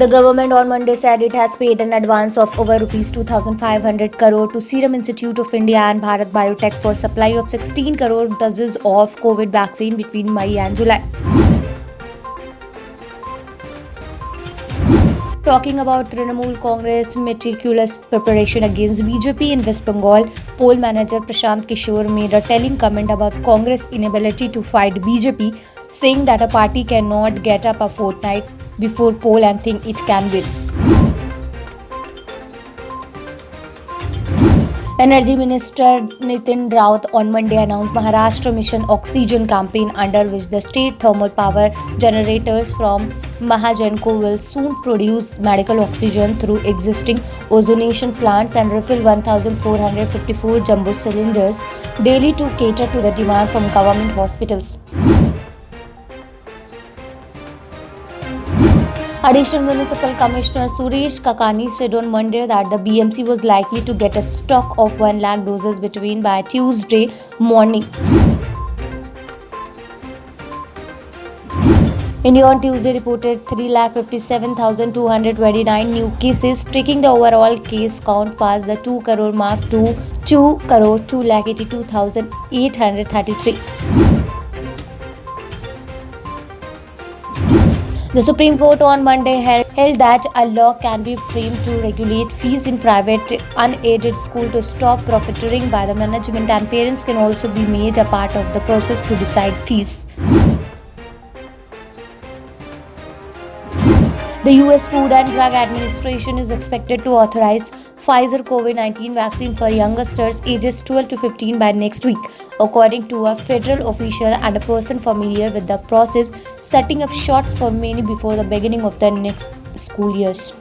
The government on Monday said it has paid an advance of over rupees 2,500 crore to Serum Institute of India and Bharat Biotech for supply of 16 crore doses of COVID vaccine between May and July. Talking about Trinamool Congress meticulous preparation against BJP in West Bengal, poll manager Prashant Kishore made a telling comment about Congress' inability to fight BJP, saying that a party cannot get up a fortnight before poll and think it can win. Energy Minister Nitin Raut on Monday announced Maharashtra Mission Oxygen campaign, under which the state thermal power generators from Mahagenco will soon produce medical oxygen through existing ozonation plants and refill 1,454 jumbo cylinders daily to cater to the demand from government hospitals. Additional Municipal Commissioner Suresh Kakani said on Monday that the BMC was likely to get a stock of 1 lakh doses between by Tuesday morning. India on Tuesday reported 3,57,229 new cases, taking the overall case count past the 2 crore mark to 2,282,833. The Supreme Court on Monday held that a law can be framed to regulate fees in private unaided school to stop profiteering by the management, and parents can also be made a part of the process to decide fees. The US Food and Drug Administration is expected to authorize Pfizer COVID-19 vaccine for youngsters ages 12 to 15 by next week, according to a federal official and a person familiar with the process, setting up shots for many before the beginning of the next school years.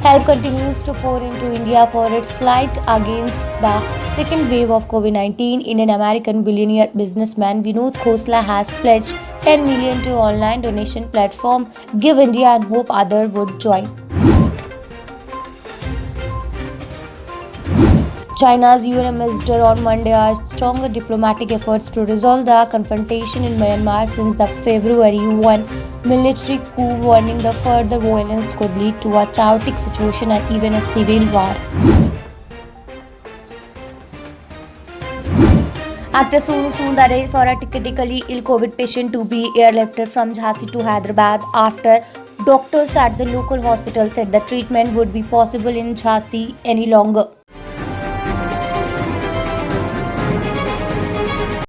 Help continues to pour into India for its fight against the second wave of COVID-19. Indian American billionaire businessman Vinod Khosla has pledged 10 million to online donation platform Give India and hope others would join. China's UN ambassador on Monday urged stronger diplomatic efforts to resolve the confrontation in Myanmar since the February 1 military coup, warning the further violence could lead to a chaotic situation and even a civil war. Actor Sonu Sood arranged for a critically ill COVID patient to be airlifted from Jhansi to Hyderabad after doctors at the local hospital said the treatment would be possible in Jhansi any longer.